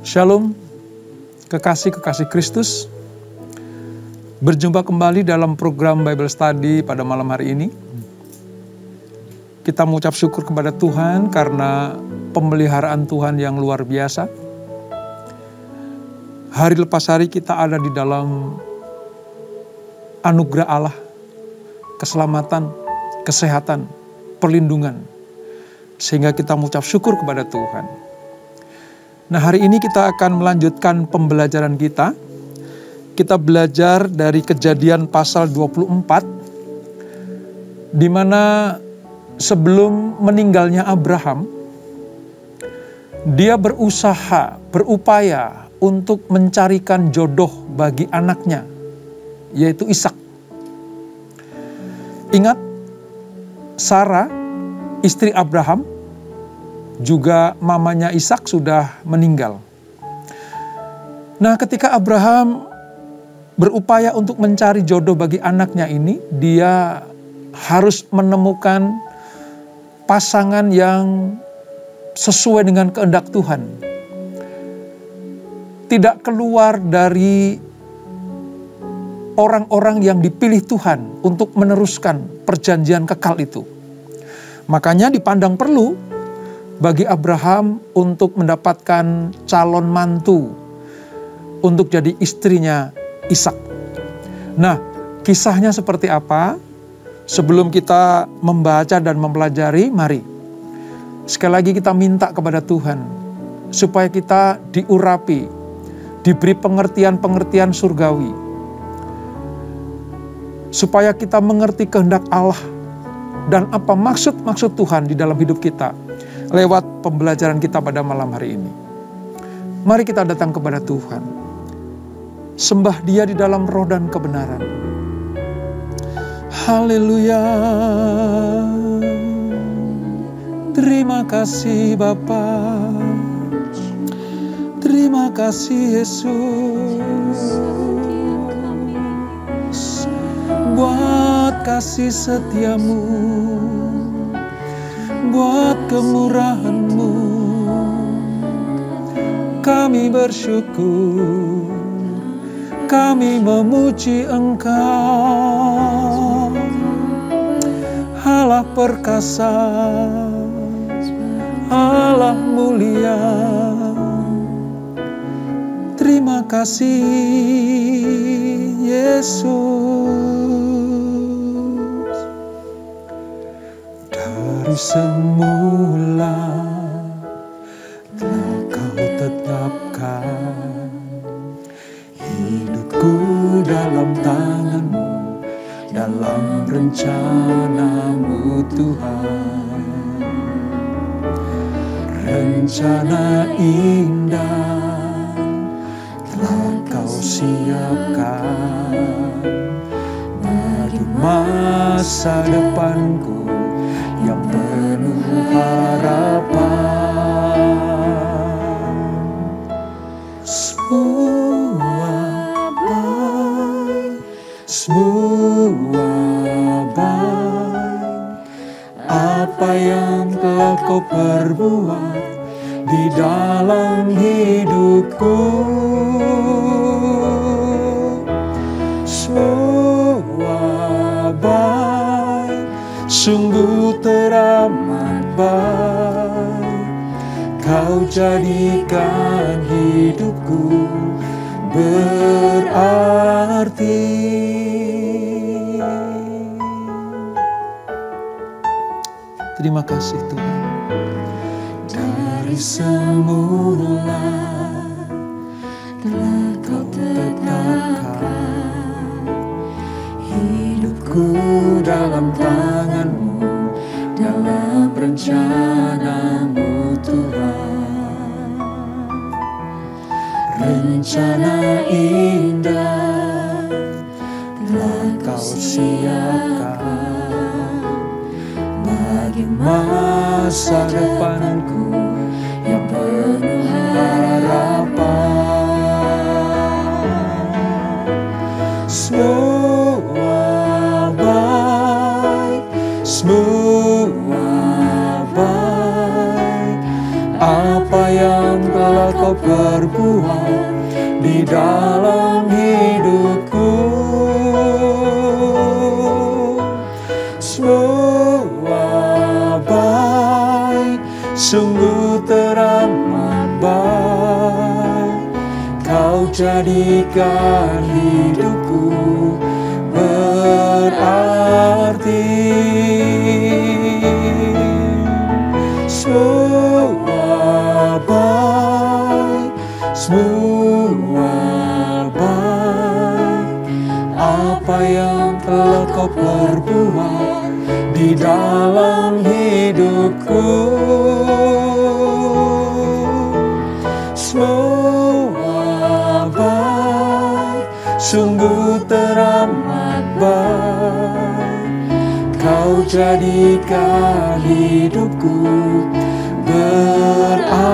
Shalom, kekasih-kekasih Kristus. Berjumpa kembali dalam program Bible Study pada malam hari ini. Kita mengucap syukur kepada Tuhan karena pemeliharaan Tuhan yang luar biasa. Hari lepas hari kita ada di dalam anugerah Allah, keselamatan, kesehatan, perlindungan. Sehingga kita mengucap syukur kepada Tuhan. Nah, hari ini kita akan melanjutkan pembelajaran kita. Kita belajar dari Kejadian pasal 24, di mana sebelum meninggalnya Abraham, dia berupaya untuk mencarikan jodoh bagi anaknya, yaitu Ishak. Ingat, Sarah, istri Abraham, juga mamanya Ishak sudah meninggal. Nah, ketika Abraham berupaya untuk mencari jodoh bagi anaknya ini, dia harus menemukan pasangan yang sesuai dengan kehendak Tuhan. Tidak keluar dari orang-orang yang dipilih Tuhan untuk meneruskan perjanjian kekal itu. Makanya dipandang perlu bagi Abraham untuk mendapatkan calon mantu untuk jadi istrinya Ishak. Nah, kisahnya seperti apa? Sebelum kita membaca dan mempelajari, mari sekali lagi kita minta kepada Tuhan supaya kita diurapi, diberi pengertian-pengertian surgawi, supaya kita mengerti kehendak Allah dan apa maksud-maksud Tuhan di dalam hidup kita lewat pembelajaran kita pada malam hari ini. Mari kita datang kepada Tuhan. Sembah Dia di dalam roh dan kebenaran. Haleluya. Terima kasih Bapa. Terima kasih Yesus. Buat kasih setiamu, buat kemurahan-Mu, kami bersyukur, kami memuji Engkau, Allah perkasa, Allah mulia. Terima kasih Yesus. Dari semula telah Kau tetapkan hidupku dalam tangan-Mu, dalam rencana-Mu Tuhan. Rencana indah telah Kau siapkan bagi masa depanku yang penuh harapan. Semua baik apa yang telah Kau perbuat di dalam hidupku. Semua baik, sungguh teramat baik. Kau jadikan hidupku berarti. Terima kasih Tuhan. Dari semula telah Kau tetapkan hidupku dalam tangan-Mu, dalam rencana-Mu Tuhan. Rencana indah telah Kau siapkan bagi masa depanku yang penuh harapan. Semua baik, semua baik. Apa yang yang telah kau perbuat di dalam hidupku. Semua baik, sungguh teramat baik. Kau jadikan hidupku berarti. Semua baik, semua baik. Apa yang telah kau perbuat di dalam hidupku. Semua baik, sungguh teramat baik. Kau jadikan hidupku berarti.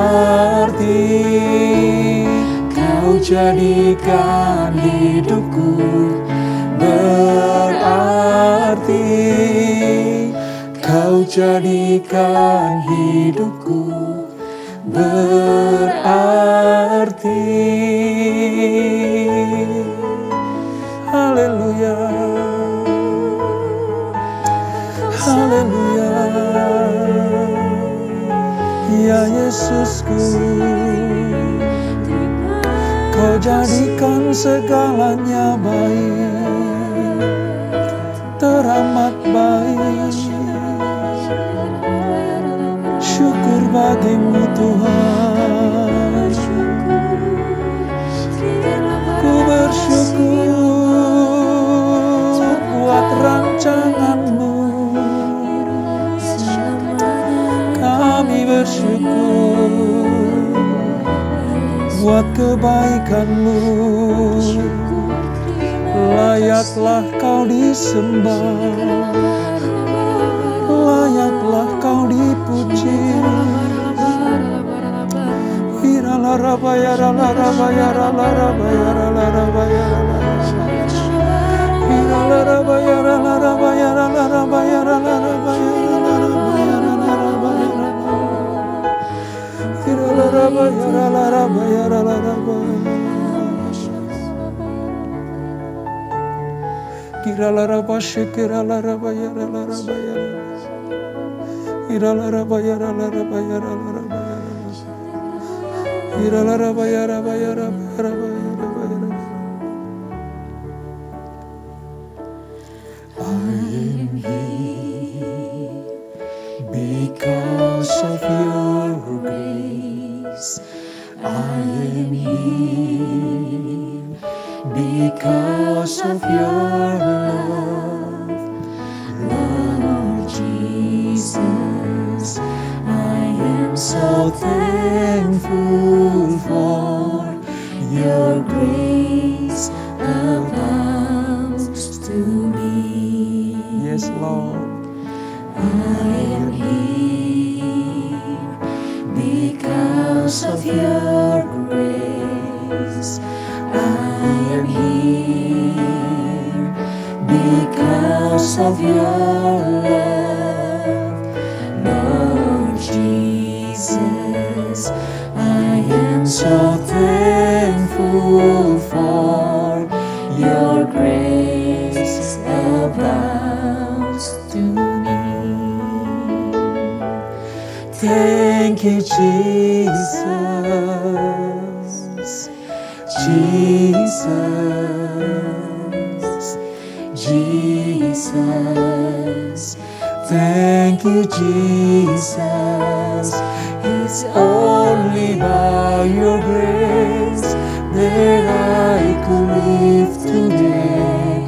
Kau jadikan hidupku berarti. Kau jadikan hidupku berarti. Haleluya, haleluya. Ya Yesusku, kau jadikan segalanya baik, teramat baik. Syukur bagimu Tuhan. Ku bersyukur buat rancanganmu. Kami bersyukur buat kebaikanmu. Layaklah kau disembah, layaklah kau dipuji. Because of your grace, I am here. Because of your love, Lord Jesus, I am so thankful for your grace abounds to me. Yes, Lord. I am here because of your grace. I am here because of your love, Lord Jesus. I am so thankful for your grace abounds to me. Thank you, Jesus, Jesus, Jesus. Thank you, Jesus. It's only by your grace that I could live today.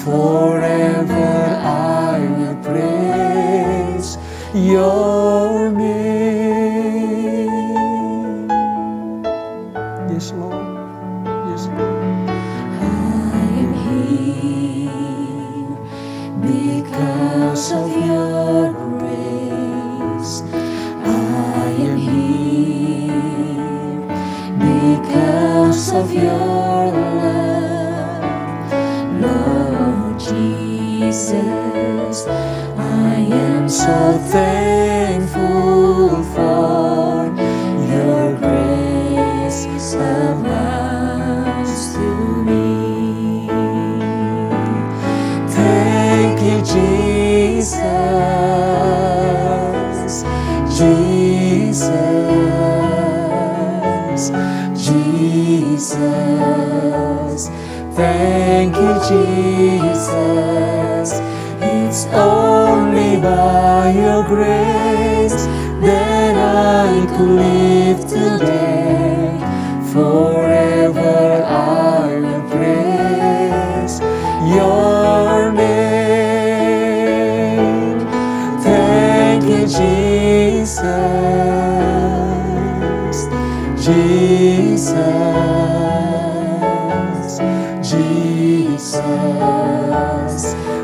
Forever I will praise your name. Yes, Lord. Yes, Lord. I am here because of your grace. I am here because of your love, Lord Jesus. I am so thankful for your grace. Thank you, Jesus. It's only by your grace that I could live today. Forever I will praise your name. Thank you, Jesus. Jesus. Jesus.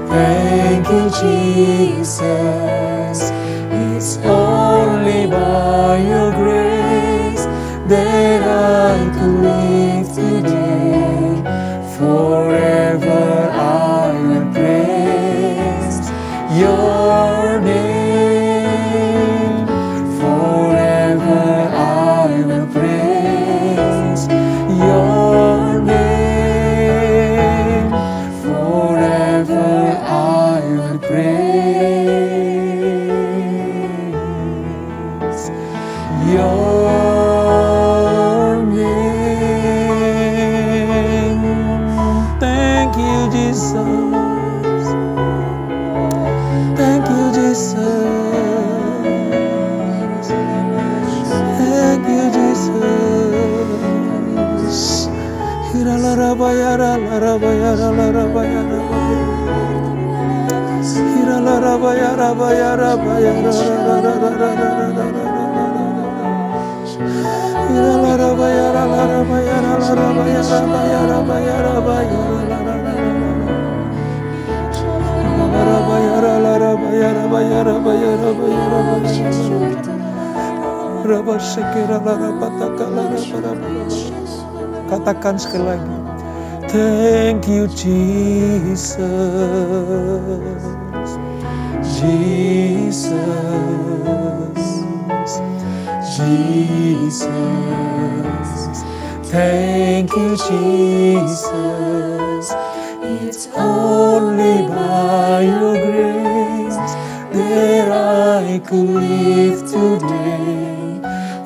Thank you, Jesus. It's only by your grace that I could live today. Forever I will praise your name. Forever I will praise your name. Forever I will praise your name. Thank you, Jesus. Thank you, Jesus. Thank you, Jesus. Hira la rabayara, la rabayara, la rabayara. Hira la rabayara, bayara, bayara, la rabayara. Hira la rabayara, la rabayara, la rabayara, bayara, bayara, bayara, la rabayara, la rabayara, bayara, bayara, bayara, bayara. Rabasekira, la rabataka, la rabayara. Katakan sekali lagi. Thank you, Jesus. Jesus. Jesus. Thank you, Jesus. It's only by your grace that I could live today.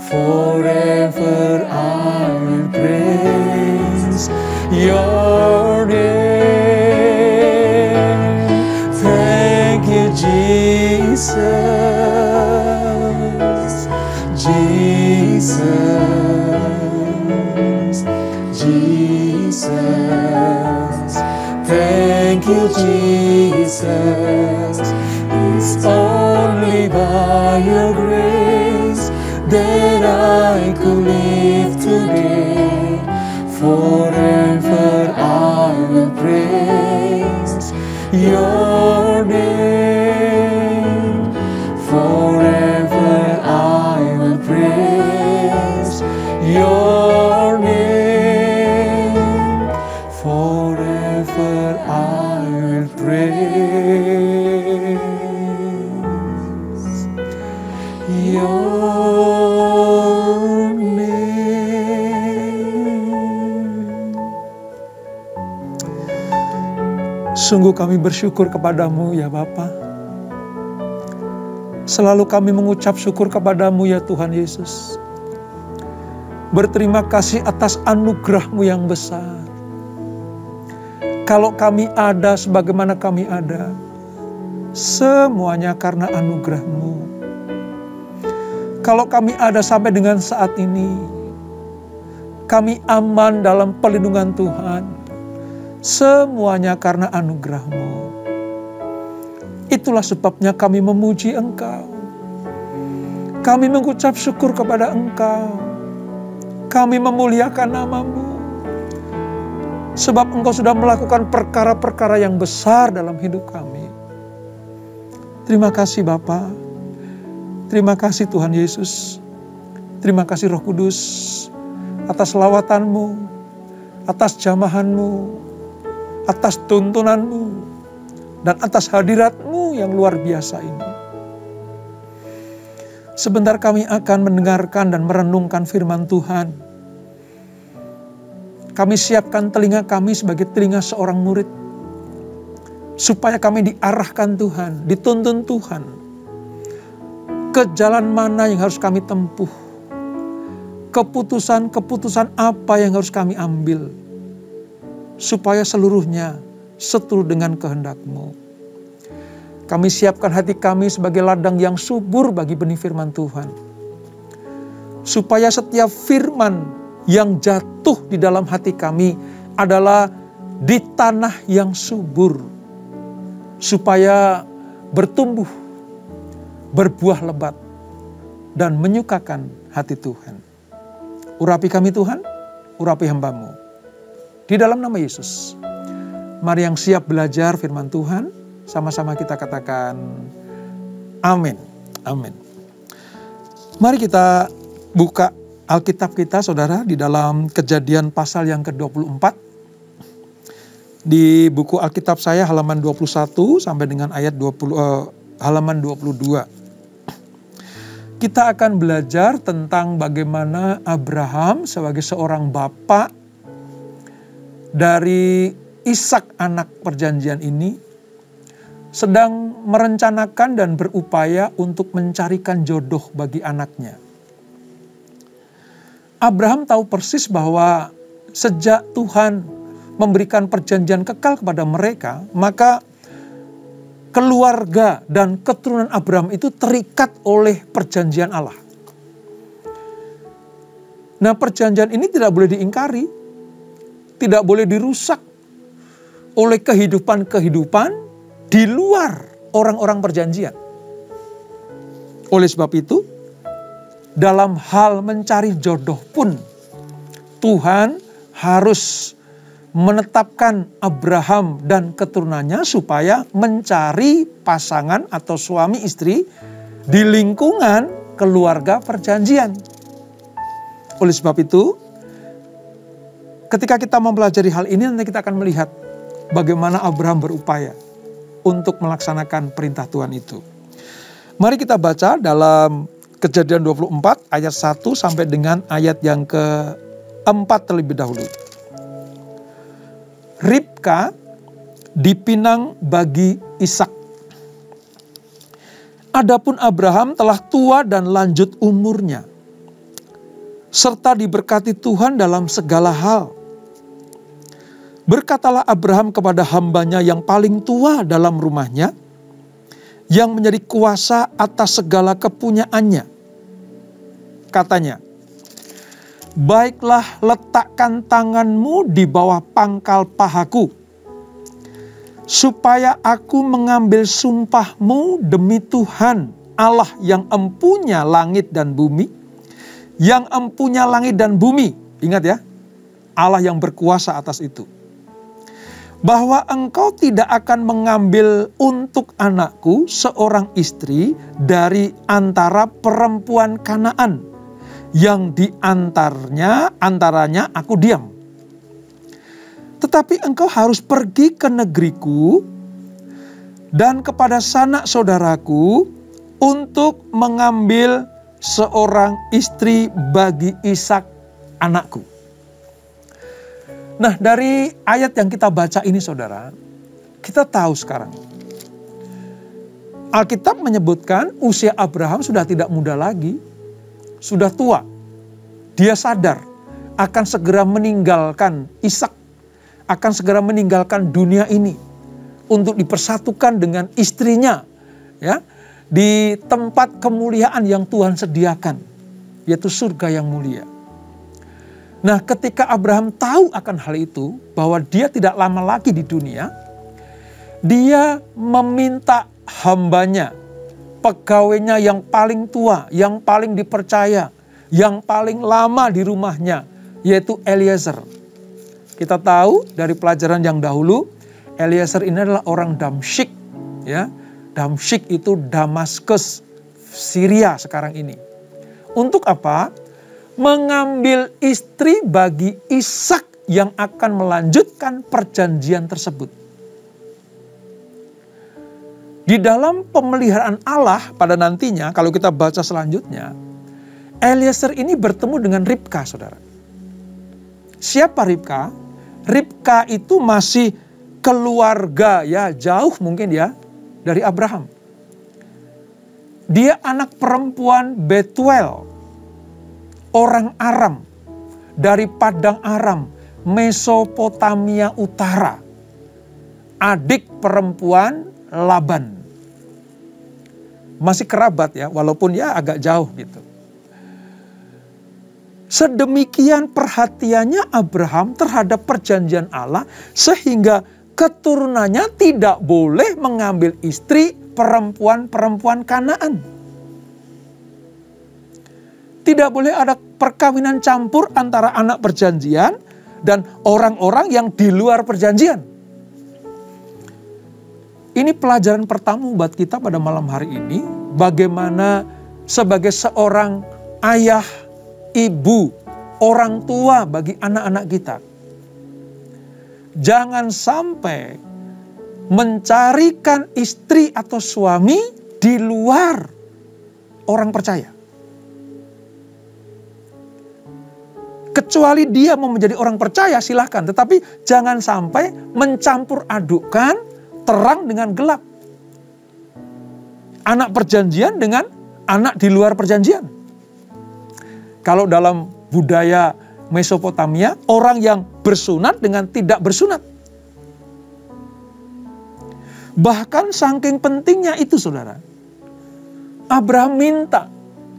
Forever I will praise your name. Thank you, Jesus. Jesus. Jesus. Thank you, Jesus. It's only by your grace that I could live today. Forever I will praise your name. Forever I will praise your name. Forever I will praise your Sungguh kami bersyukur kepadamu ya Bapa. Selalu kami mengucap syukur kepadamu ya Tuhan Yesus. Berterima kasih atas anugerah-Mu yang besar. Kalau kami ada sebagaimana kami ada, semuanya karena anugerah-Mu. Kalau kami ada sampai dengan saat ini, kami aman dalam perlindungan Tuhan. Semuanya karena anugerah-Mu. Itulah sebabnya kami memuji Engkau. Kami mengucap syukur kepada Engkau. Kami memuliakan nama-Mu. Sebab Engkau sudah melakukan perkara-perkara yang besar dalam hidup kami. Terima kasih Bapa. Terima kasih Tuhan Yesus. Terima kasih Roh Kudus atas lawatan-Mu, atas jamahan-Mu, atas tuntunan-Mu, dan atas hadirat-Mu yang luar biasa ini. Sebentar kami akan mendengarkan dan merenungkan firman Tuhan. Kami siapkan telinga kami sebagai telinga seorang murid, supaya kami diarahkan Tuhan, dituntun Tuhan, ke jalan mana yang harus kami tempuh, keputusan-keputusan apa yang harus kami ambil. supaya seluruhnya seturut dengan kehendak-Mu. Kami siapkan hati kami sebagai ladang yang subur bagi benih firman Tuhan. Supaya setiap firman yang jatuh di dalam hati kami adalah di tanah yang subur. Supaya bertumbuh, berbuah lebat, dan menyukakan hati Tuhan. Urapi kami Tuhan, urapi hamba-Mu. Di dalam nama Yesus. Mari yang siap belajar firman Tuhan, sama-sama kita katakan amin. Amin. Mari kita buka Alkitab kita saudara di dalam Kejadian pasal yang ke-24. Di buku Alkitab saya halaman 21 sampai dengan ayat halaman 22. Kita akan belajar tentang bagaimana Abraham sebagai seorang bapak dari Ishak anak perjanjian ini sedang merencanakan dan berupaya untuk mencarikan jodoh bagi anaknya. Abraham tahu persis bahwa sejak Tuhan memberikan perjanjian kekal kepada mereka, maka keluarga dan keturunan Abraham itu terikat oleh perjanjian Allah. Nah, perjanjian ini tidak boleh diingkari, tidak boleh dirusak oleh kehidupan-kehidupan di luar orang-orang perjanjian. Oleh sebab itu, dalam hal mencari jodoh pun, Tuhan harus menetapkan Abraham dan keturunannya supaya mencari pasangan atau suami istri di lingkungan keluarga perjanjian. Oleh sebab itu, ketika kita mempelajari hal ini, nanti kita akan melihat bagaimana Abraham berupaya untuk melaksanakan perintah Tuhan itu. Mari kita baca dalam Kejadian 24 ayat 1 sampai dengan ayat yang ke-4 terlebih dahulu. Ribka dipinang bagi Ishak. Adapun Abraham telah tua dan lanjut umurnya, serta diberkati Tuhan dalam segala hal. Berkatalah Abraham kepada hambanya yang paling tua dalam rumahnya, yang menjadi kuasa atas segala kepunyaannya. Katanya, baiklah, letakkan tanganmu di bawah pangkal pahaku, supaya aku mengambil sumpahmu demi Tuhan, Allah yang empunya langit dan bumi, yang empunya langit dan bumi. Ingat ya, Allah yang berkuasa atas itu. Bahwa engkau tidak akan mengambil untuk anakku seorang istri dari antara perempuan Kanaan, yang di antaranya aku diam. Tetapi engkau harus pergi ke negeriku dan kepada sanak saudaraku untuk mengambil seorang istri bagi Ishak anakku. Nah, dari ayat yang kita baca ini saudara, kita tahu sekarang Alkitab menyebutkan usia Abraham sudah tidak muda lagi, sudah tua. Dia sadar akan segera meninggalkan Ishak, akan segera meninggalkan dunia ini untuk dipersatukan dengan istrinya, ya, di tempat kemuliaan yang Tuhan sediakan, yaitu surga yang mulia. Nah, ketika Abraham tahu akan hal itu, bahwa dia tidak lama lagi di dunia, dia meminta hambanya, pegawainya yang paling tua, yang paling dipercaya, yang paling lama di rumahnya, yaitu Eliezer. Kita tahu dari pelajaran yang dahulu, Eliezer ini adalah orang Damsyik, ya. Damsyik itu Damaskus, Syria sekarang ini. Untuk apa? Mengambil istri bagi Ishak yang akan melanjutkan perjanjian tersebut. Di dalam pemeliharaan Allah pada nantinya, kalau kita baca selanjutnya, Eliezer ini bertemu dengan Ribka, saudara. Siapa Ribka? Ribka itu masih keluarga, ya, jauh mungkin ya, dari Abraham. Dia anak perempuan Betuel, orang Aram, dari Padang Aram, Mesopotamia Utara, adik perempuan Laban. Masih kerabat ya, walaupun ya agak jauh gitu. Sedemikian perhatiannya Abraham terhadap perjanjian Allah sehingga keturunannya tidak boleh mengambil istri perempuan-perempuan Kanaan. Tidak boleh ada perkawinan campur antara anak perjanjian dan orang-orang yang di luar perjanjian. Ini pelajaran pertama buat kita pada malam hari ini. Bagaimana sebagai seorang ayah, ibu, orang tua bagi anak-anak kita. Jangan sampai mencarikan istri atau suami di luar orang percaya. Kecuali dia mau menjadi orang percaya silahkan. Tetapi jangan sampai mencampur adukkan terang dengan gelap. Anak perjanjian dengan anak di luar perjanjian. Kalau dalam budaya Mesopotamia, orang yang bersunat dengan tidak bersunat. Bahkan saking pentingnya itu saudara. Abraham minta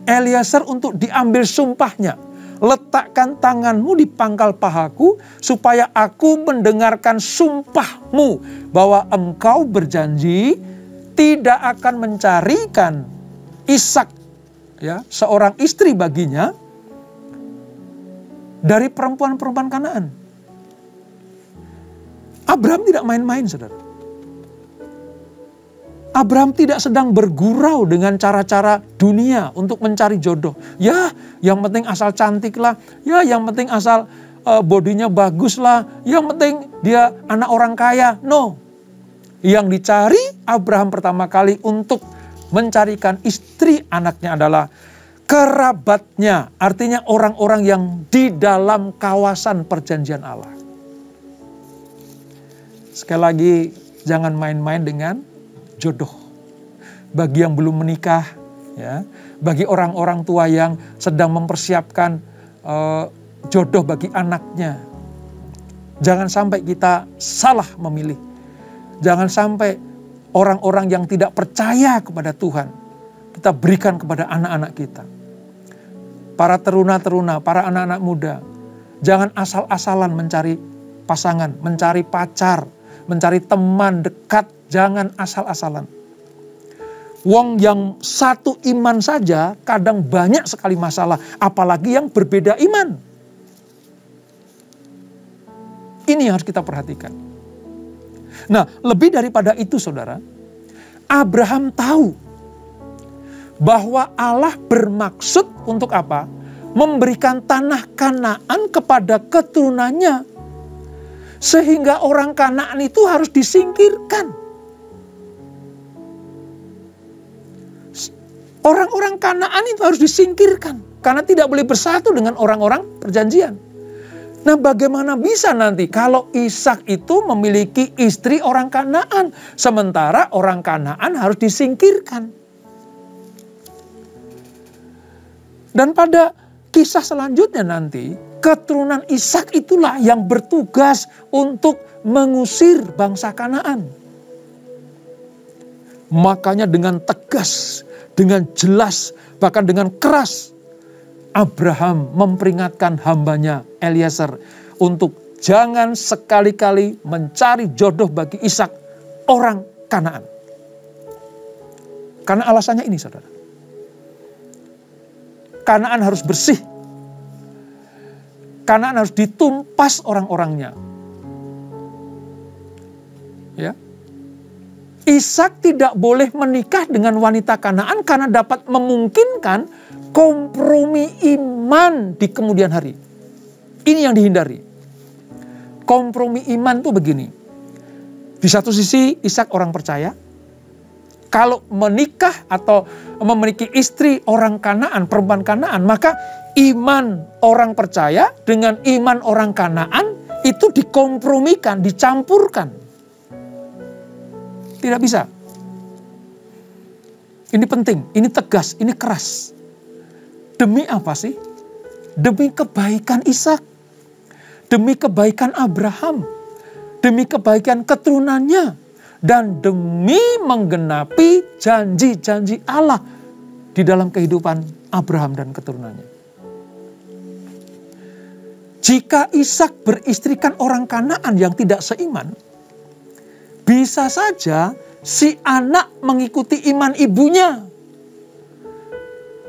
Eliezer untuk diambil sumpahnya. Letakkan tanganmu di pangkal pahaku supaya aku mendengarkan sumpahmu bahwa engkau berjanji tidak akan mencarikan Ishak, ya, seorang istri baginya dari perempuan-perempuan Kanaan. Abraham tidak main-main, saudara. Abraham tidak sedang bergurau dengan cara-cara dunia untuk mencari jodoh. Ya, yang penting asal cantik lah. Ya, yang penting asal bodinya bagus lah. Yang penting dia anak orang kaya. No. Yang dicari Abraham pertama kali untuk mencarikan istri anaknya adalah kerabatnya. Artinya orang-orang yang di dalam kawasan perjanjian Allah. Sekali lagi, jangan main-main dengan jodoh. Bagi yang belum menikah, ya, bagi orang-orang tua yang sedang mempersiapkan jodoh bagi anaknya, jangan sampai kita salah memilih. Jangan sampai orang-orang yang tidak percaya kepada Tuhan kita berikan kepada anak-anak kita. Para teruna-teruna, para anak-anak muda, jangan asal-asalan mencari pasangan, mencari pacar, mencari teman dekat. Jangan asal-asalan. Wong yang satu iman saja kadang banyak sekali masalah. Apalagi yang berbeda iman. Ini yang harus kita perhatikan. Nah, lebih daripada itu saudara. Abraham tahu bahwa Allah bermaksud untuk apa? Memberikan tanah Kanaan kepada keturunannya. Sehingga orang Kanaan itu harus disingkirkan. Orang-orang Kanaan itu harus disingkirkan. Karena tidak boleh bersatu dengan orang-orang perjanjian. Nah, bagaimana bisa nanti kalau Ishak itu memiliki istri orang Kanaan. Sementara orang Kanaan harus disingkirkan. Dan pada kisah selanjutnya nanti, keturunan Ishak itulah yang bertugas untuk mengusir bangsa Kanaan. Makanya dengan tegas, dengan jelas, bahkan dengan keras, Abraham memperingatkan hambanya Eliezer untuk jangan sekali-kali mencari jodoh bagi Ishak orang Kanaan. Karena alasannya ini saudara. Kanaan harus bersih. Kanaan harus ditumpas orang-orangnya. Ya. Ishak tidak boleh menikah dengan wanita Kanaan karena dapat memungkinkan kompromi iman di kemudian hari. Ini yang dihindari. Kompromi iman tuh begini. Di satu sisi Ishak orang percaya. Kalau menikah atau memiliki istri orang Kanaan, perempuan Kanaan, maka iman orang percaya dengan iman orang Kanaan itu dikompromikan, dicampurkan. Tidak bisa. Ini penting, ini tegas, ini keras. Demi apa sih? Demi kebaikan Ishak. demi kebaikan Abraham, demi kebaikan keturunannya, dan demi menggenapi janji-janji Allah di dalam kehidupan Abraham dan keturunannya. Jika Ishak beristrikan orang Kanaan yang tidak seiman, bisa saja si anak mengikuti iman ibunya,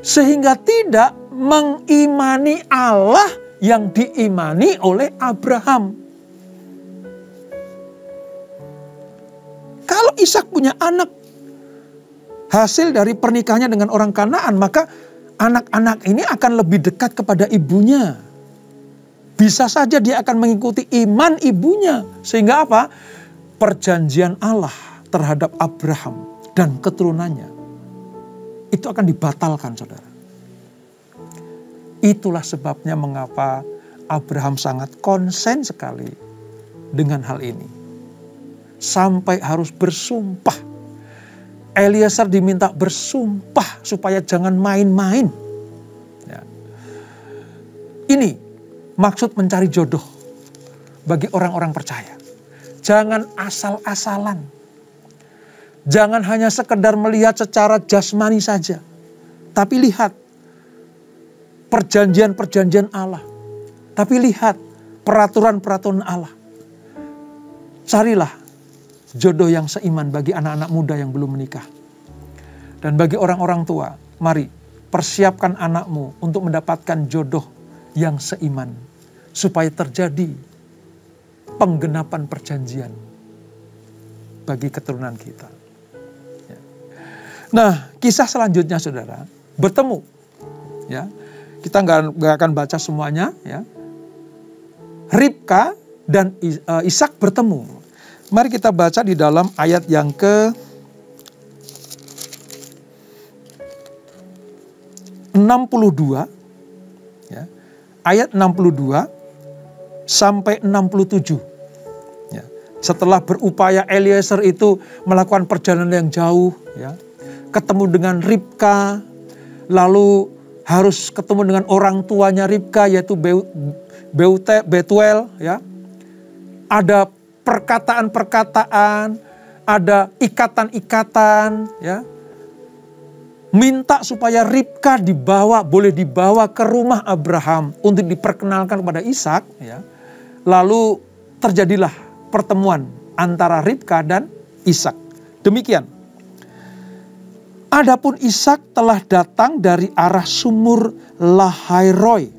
sehingga tidak mengimani Allah yang diimani oleh Abraham. Kalau Ishak punya anak hasil dari pernikahannya dengan orang Kanaan, maka anak-anak ini akan lebih dekat kepada ibunya. Bisa saja dia akan mengikuti iman ibunya. Sehingga apa? Perjanjian Allah terhadap Abraham dan keturunannya itu akan dibatalkan, saudara. Itulah sebabnya mengapa Abraham sangat konsen sekali dengan hal ini. Sampai harus bersumpah. Eliezer diminta bersumpah supaya jangan main-main. Ya. Ini maksud mencari jodoh bagi orang-orang percaya. Jangan asal-asalan. Jangan hanya sekedar melihat secara jasmani saja. Tapi lihat perjanjian-perjanjian Allah. Tapi lihat peraturan-peraturan Allah. Carilah jodoh yang seiman bagi anak-anak muda yang belum menikah. Dan bagi orang-orang tua, mari persiapkan anakmu untuk mendapatkan jodoh yang seiman. Supaya terjadi penggenapan perjanjian bagi keturunan kita. Ya. Nah, kisah selanjutnya, saudara, bertemu. Ya, kita nggak akan baca semuanya. Ya. Ribka dan Ishak bertemu. Mari kita baca di dalam ayat yang ke 62. Ya. Ayat 62 sampai 67. Ya. Setelah berupaya Eliezer itu melakukan perjalanan yang jauh, ya, ketemu dengan Ribka, lalu harus ketemu dengan orang tuanya Ribka yaitu Betuel, ya. Ada perkataan-perkataan, ada ikatan-ikatan, ya. Minta supaya Ribka boleh dibawa ke rumah Abraham untuk diperkenalkan kepada Ishak, ya. Lalu terjadilah pertemuan antara Ribka dan Ishak. Demikian. Adapun Ishak telah datang dari arah sumur Lahairoi.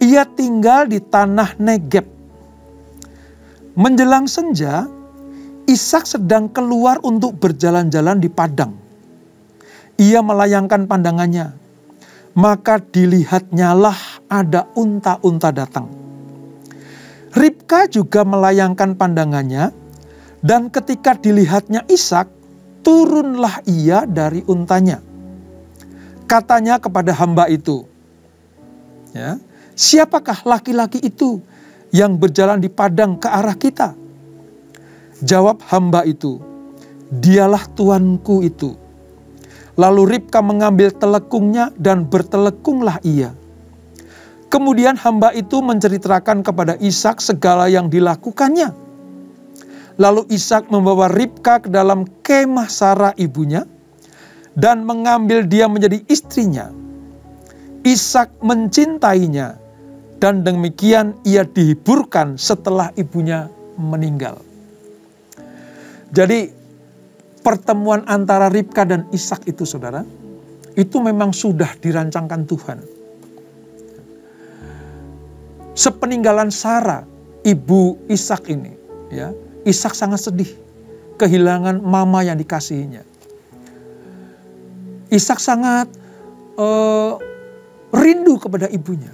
Ia tinggal di tanah Negeb. Menjelang senja, Ishak sedang keluar untuk berjalan-jalan di padang. Ia melayangkan pandangannya, maka dilihatnyalah ada unta-unta datang. Ribka juga melayangkan pandangannya, dan ketika dilihatnya Ishak, turunlah ia dari untanya. Katanya kepada hamba itu, ya, siapakah laki-laki itu yang berjalan di padang ke arah kita? Jawab hamba itu, dialah tuanku itu. Lalu Ribka mengambil telekungnya dan bertelekunglah ia. Kemudian hamba itu menceritakan kepada Ishak segala yang dilakukannya. Lalu Ishak membawa Ribka ke dalam kemah Sarah ibunya dan mengambil dia menjadi istrinya. Ishak mencintainya dan demikian ia dihiburkan setelah ibunya meninggal. Jadi pertemuan antara Ribka dan Ishak itu, saudara, itu memang sudah dirancangkan Tuhan. Sepeninggalan Sarah, ibu Ishak ini, ya, Ishak sangat sedih kehilangan mama yang dikasihinya. Ishak sangat rindu kepada ibunya.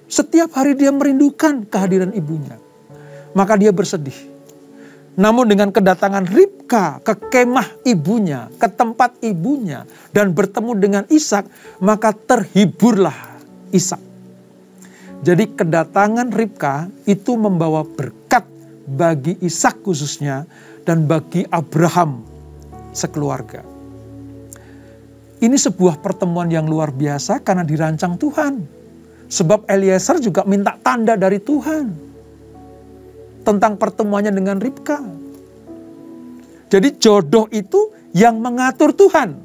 Setiap hari dia merindukan kehadiran ibunya. Maka dia bersedih. Namun dengan kedatangan Ribka ke kemah ibunya, ke tempat ibunya, dan bertemu dengan Ishak, maka terhiburlah Ishak. Jadi kedatangan Ribka itu membawa berkat bagi Ishak khususnya, dan bagi Abraham sekeluarga. Ini sebuah pertemuan yang luar biasa karena dirancang Tuhan. Sebab Eliezer juga minta tanda dari Tuhan tentang pertemuannya dengan Ribka. Jadi jodoh itu yang mengatur Tuhan.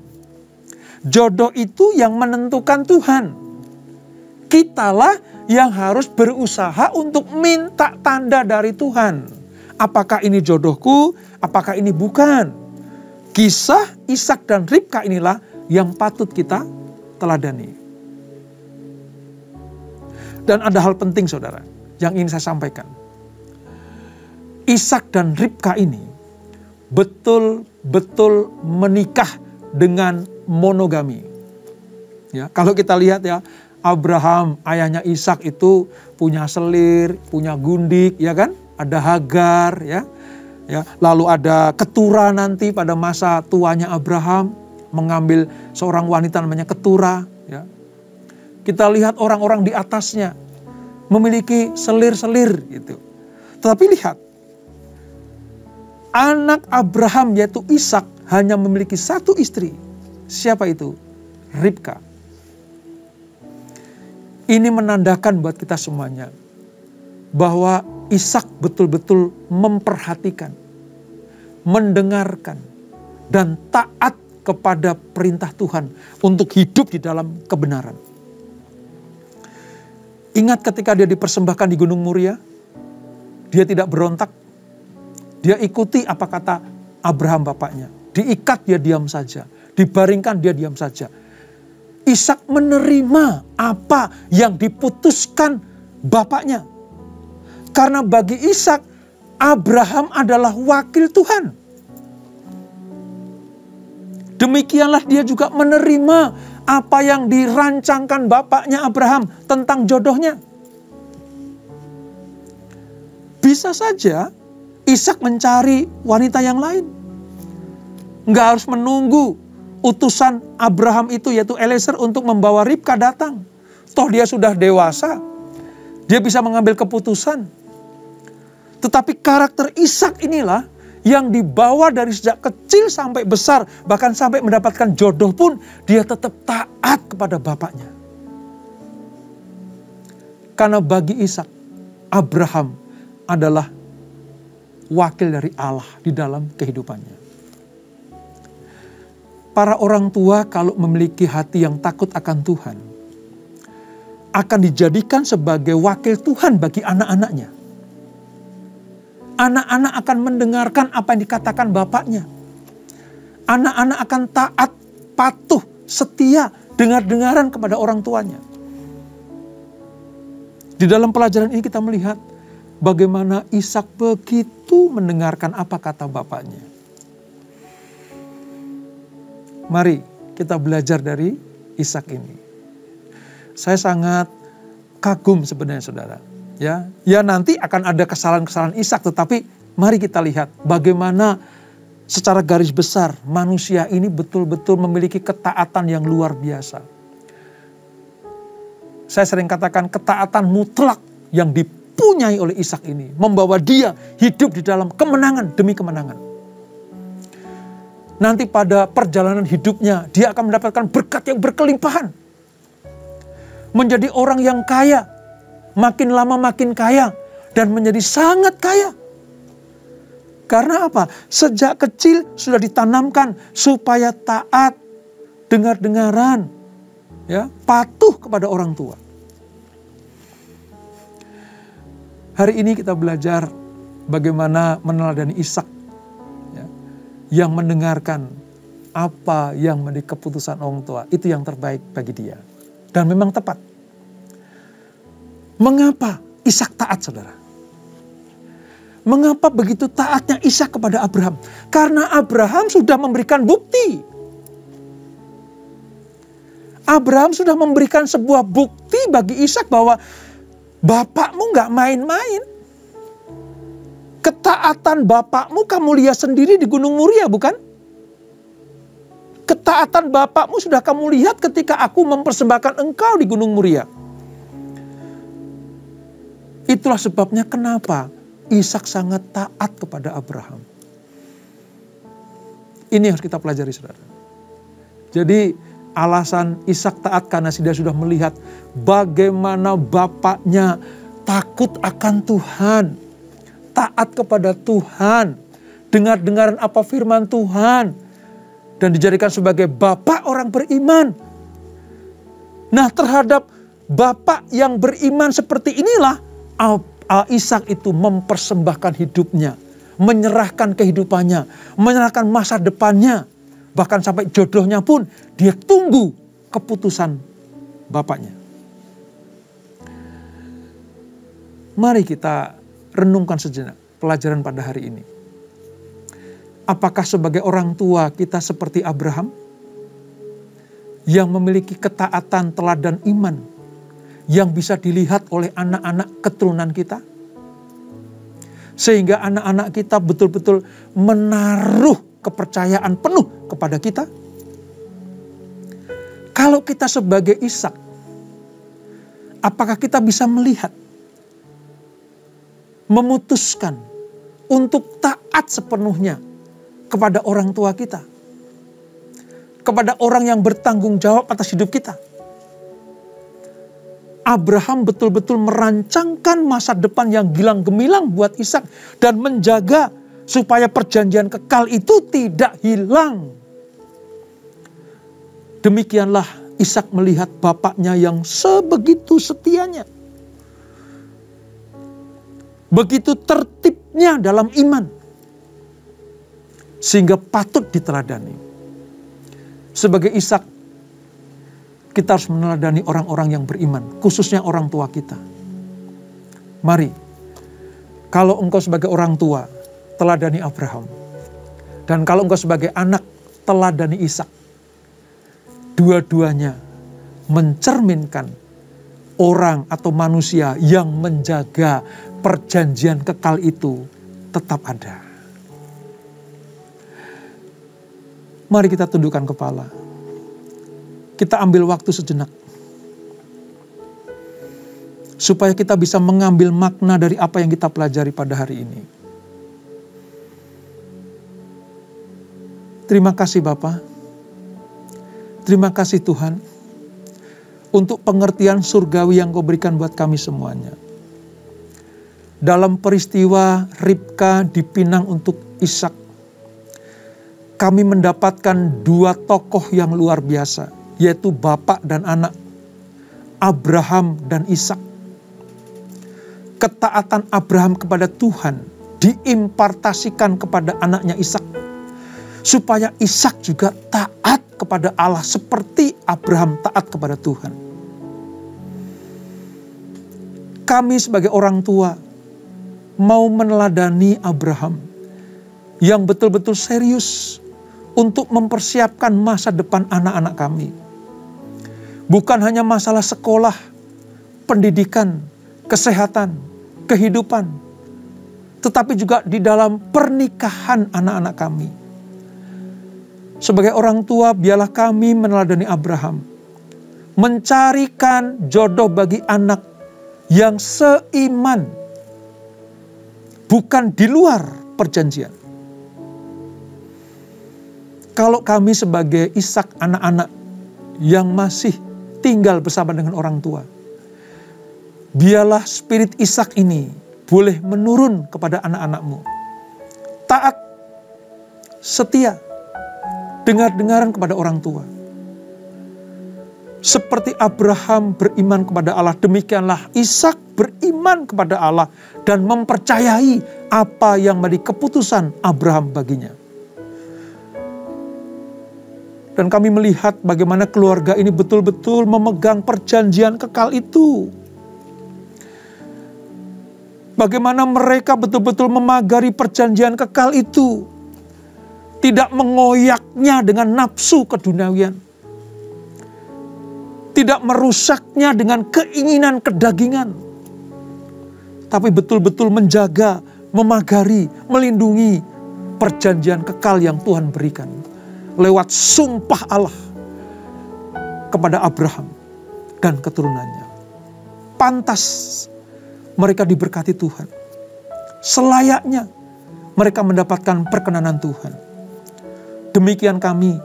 Jodoh itu yang menentukan Tuhan. Kitalah yang harus berusaha untuk minta tanda dari Tuhan. Apakah ini jodohku? Apakah ini bukan? Kisah Ishak dan Ribka inilah yang patut kita teladani. Dan ada hal penting saudara yang ingin saya sampaikan. Ishak dan Ribka ini betul-betul menikah dengan monogami. Ya, kalau kita lihat ya, Abraham ayahnya Ishak itu punya selir, punya gundik, ya kan? Ada Hagar, ya. Ya, lalu ada Ketura nanti pada masa tuanya Abraham mengambil seorang wanita namanya Ketura, ya. Kita lihat orang-orang di atasnya memiliki selir-selir gitu. Tetapi lihat, anak Abraham yaitu Ishak hanya memiliki satu istri. Siapa itu? Ribka. Ini menandakan buat kita semuanya bahwa Ishak betul-betul memperhatikan, mendengarkan, dan taat kepada perintah Tuhan untuk hidup di dalam kebenaran. Ingat ketika dia dipersembahkan di Gunung Moria, dia tidak berontak. Dia ikuti apa kata Abraham bapaknya. Diikat dia diam saja, dibaringkan dia diam saja. Ishak menerima apa yang diputuskan bapaknya. Karena bagi Ishak, Abraham adalah wakil Tuhan. Demikianlah dia juga menerima apa yang dirancangkan bapaknya Abraham tentang jodohnya. Bisa saja Ishak mencari wanita yang lain. Nggak harus menunggu utusan Abraham itu yaitu Eliezer untuk membawa Ribka datang. Toh dia sudah dewasa. Dia bisa mengambil keputusan. Tetapi karakter Ishak inilah yang dibawa dari sejak kecil sampai besar. Bahkan sampai mendapatkan jodoh pun dia tetap taat kepada bapaknya. Karena bagi Ishak, Abraham adalah wakil dari Allah di dalam kehidupannya. Para orang tua kalau memiliki hati yang takut akan Tuhan, akan dijadikan sebagai wakil Tuhan bagi anak-anaknya. Anak-anak akan mendengarkan apa yang dikatakan bapaknya. Anak-anak akan taat, patuh, setia, dengar-dengaran kepada orang tuanya. Di dalam pelajaran ini kita melihat bagaimana Ishak begitu mendengarkan apa kata bapaknya. Mari kita belajar dari Ishak ini. Saya sangat kagum sebenarnya saudara. Ya nanti akan ada kesalahan-kesalahan Ishak, tetapi mari kita lihat bagaimana secara garis besar manusia ini betul-betul memiliki ketaatan yang luar biasa. Saya sering katakan ketaatan mutlak yang dipunyai oleh Ishak ini membawa dia hidup di dalam kemenangan demi kemenangan. Nanti pada perjalanan hidupnya dia akan mendapatkan berkat yang berkelimpahan. Menjadi orang yang kaya. Makin lama makin kaya dan menjadi sangat kaya. Karena apa? Sejak kecil sudah ditanamkan supaya taat, dengar-dengaran, ya, patuh kepada orang tua. Hari ini kita belajar bagaimana meneladani Ishak, ya, yang mendengarkan apa yang menjadi keputusan orang tua, itu yang terbaik bagi dia. Dan memang tepat. Mengapa Ishak taat, saudara? Mengapa begitu taatnya Ishak kepada Abraham? Karena Abraham sudah memberikan bukti. Abraham sudah memberikan sebuah bukti bagi Ishak bahwa bapakmu gak main-main. Ketaatan bapakmu kamu lihat sendiri di Gunung Moria, bukan? Ketaatan bapakmu sudah kamu lihat ketika aku mempersembahkan engkau di Gunung Moria. Itulah sebabnya kenapa Ishak sangat taat kepada Abraham. Ini yang harus kita pelajari, saudara. Jadi Alasan Ishak taat karena dia sudah melihat bagaimana bapaknya takut akan Tuhan, taat kepada Tuhan, dengar-dengaran apa firman Tuhan, dan dijadikan sebagai bapak orang beriman. Nah, terhadap bapak yang beriman seperti inilah Ishak itu mempersembahkan hidupnya, menyerahkan kehidupannya, menyerahkan masa depannya, bahkan sampai jodohnya pun dia tunggu keputusan bapaknya. Mari kita renungkan sejenak pelajaran pada hari ini. Apakah sebagai orang tua kita seperti Abraham yang memiliki ketaatan, teladan iman yang bisa dilihat oleh anak-anak keturunan kita? Sehingga anak-anak kita betul-betul menaruh kepercayaan penuh kepada kita. Kalau kita sebagai Ishak, apakah kita bisa melihat, memutuskan untuk taat sepenuhnya kepada orang tua kita, kepada orang yang bertanggung jawab atas hidup kita? Abraham betul-betul merancangkan masa depan yang gilang gemilang buat Ishak dan menjaga supaya perjanjian kekal itu tidak hilang. Demikianlah Ishak melihat bapaknya yang sebegitu setianya, begitu tertibnya dalam iman, sehingga patut diteladani. Sebagai Ishak, kita harus meneladani orang-orang yang beriman, khususnya orang tua kita. Mari, kalau engkau sebagai orang tua, teladani Abraham. Dan kalau engkau sebagai anak, teladani Ishak. Dua-duanya mencerminkan orang atau manusia yang menjaga perjanjian kekal itu tetap ada. Mari kita tundukkan kepala. Kita ambil waktu sejenak. Supaya kita bisa mengambil makna dari apa yang kita pelajari pada hari ini. Terima kasih Bapa. Terima kasih Tuhan. Untuk pengertian surgawi yang Kau berikan buat kami semuanya. Dalam peristiwa Ribka dipinang untuk Ishak, kami mendapatkan dua tokoh yang luar biasa, yaitu bapak dan anak, Abraham dan Ishak. Ketaatan Abraham kepada Tuhan diimpartasikan kepada anaknya Ishak, supaya Ishak juga taat kepada Allah seperti Abraham taat kepada Tuhan. Kami sebagai orang tua mau meneladani Abraham yang betul-betul serius untuk mempersiapkan masa depan anak-anak kami. Bukan hanya masalah sekolah, pendidikan, kesehatan, kehidupan, tetapi juga di dalam pernikahan anak-anak kami. Sebagai orang tua, biarlah kami meneladani Abraham, mencarikan jodoh bagi anak yang seiman, bukan di luar perjanjian. Kalau kami sebagai Ishak, anak-anak yang masih tinggal bersama dengan orang tua, biarlah spirit Ishak ini boleh menurun kepada anak-anakmu. Taat, setia, dengar-dengaran kepada orang tua. Seperti Abraham beriman kepada Allah, demikianlah Ishak beriman kepada Allah dan mempercayai apa yang menjadi keputusan Abraham baginya. Dan kami melihat bagaimana keluarga ini betul-betul memegang perjanjian kekal itu. Bagaimana mereka betul-betul memagari perjanjian kekal itu. Tidak mengoyaknya dengan nafsu keduniawian. Tidak merusaknya dengan keinginan kedagingan. Tapi betul-betul menjaga, memagari, melindungi perjanjian kekal yang Tuhan berikan. Lewat sumpah Allah kepada Abraham dan keturunannya. Pantas mereka diberkati Tuhan. Selayaknya mereka mendapatkan perkenanan Tuhan. Demikian kami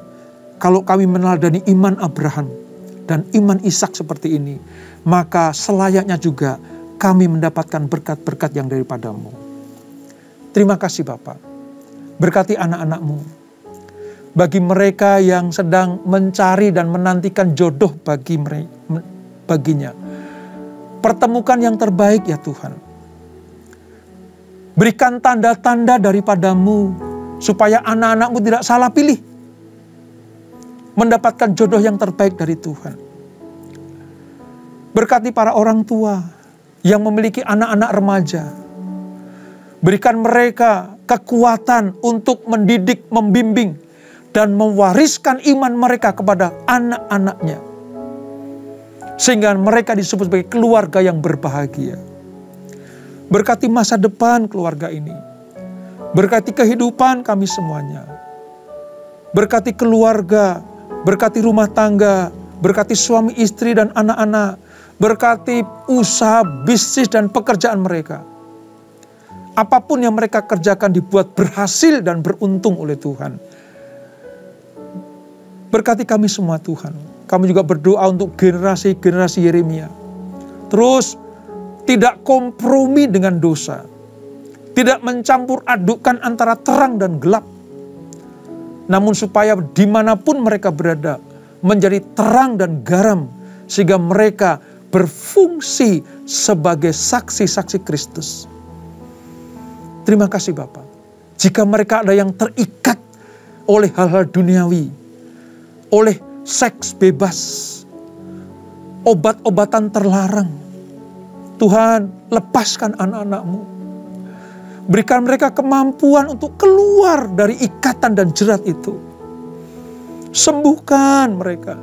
Kalau kami meneladani iman Abraham dan iman Ishak seperti ini, maka selayaknya juga kami mendapatkan berkat-berkat yang daripadamu. Terima kasih Bapa. Berkati anak-anak-mu. Bagi mereka yang sedang mencari dan menantikan jodoh baginya. Pertemukan yang terbaik ya Tuhan. Berikan tanda-tanda daripadamu supaya anak-anak-mu tidak salah pilih. Mendapatkan jodoh yang terbaik dari Tuhan. Berkati para orang tua yang memiliki anak-anak remaja. Berikan mereka kekuatan untuk mendidik, membimbing, dan mewariskan iman mereka kepada anak-anaknya. Sehingga mereka disebut sebagai keluarga yang berbahagia. Berkati masa depan keluarga ini. Berkati kehidupan kami semuanya. Berkati keluarga, berkati rumah tangga, berkati suami istri dan anak-anak. Berkati usaha, bisnis, dan pekerjaan mereka. Apapun yang mereka kerjakan dibuat berhasil dan beruntung oleh Tuhan. Berkati kami semua Tuhan. Kami juga berdoa untuk generasi-generasi Yeremia. Terus tidak kompromi dengan dosa. Tidak mencampur adukkan antara terang dan gelap. Namun supaya dimanapun mereka berada, menjadi terang dan garam. Sehingga mereka berfungsi sebagai saksi-saksi Kristus. Terima kasih Bapak. Jika mereka ada yang terikat oleh hal-hal duniawi, oleh seks bebas, obat-obatan terlarang, Tuhan lepaskan anak-anak-mu. Berikan mereka kemampuan untuk keluar dari ikatan dan jerat itu. Sembuhkan mereka,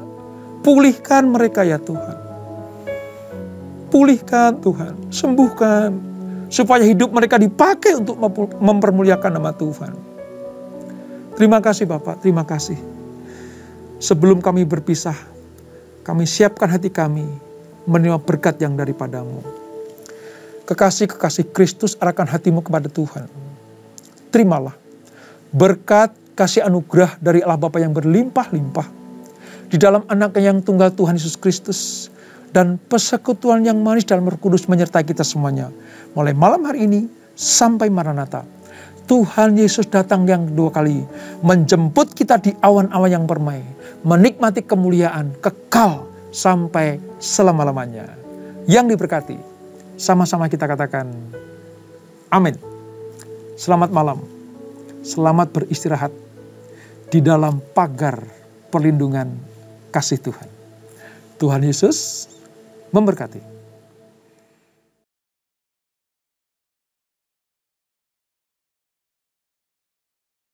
pulihkan mereka ya Tuhan. Pulihkan Tuhan, sembuhkan. Supaya hidup mereka dipakai untuk mempermuliakan nama Tuhan. Terima kasih Bapak, terima kasih. Sebelum kami berpisah, kami siapkan hati kami menerima berkat yang daripadamu. Kekasih-kekasih Kristus arahkan hatimu kepada Tuhan. Terimalah berkat kasih anugerah dari Allah Bapa yang berlimpah-limpah. Di dalam anaknya yang tunggal Tuhan Yesus Kristus. Dan persekutuan yang manis dalam Roh Kudus menyertai kita semuanya. Mulai malam hari ini sampai Maranatha. Tuhan Yesus datang yang kedua kali. Menjemput kita di awan-awan yang permai. Menikmati kemuliaan kekal sampai selama-lamanya. Yang diberkati. Sama-sama kita katakan amin. Selamat malam. Selamat beristirahat. Di dalam pagar perlindungan kasih Tuhan. Tuhan Yesus memberkati.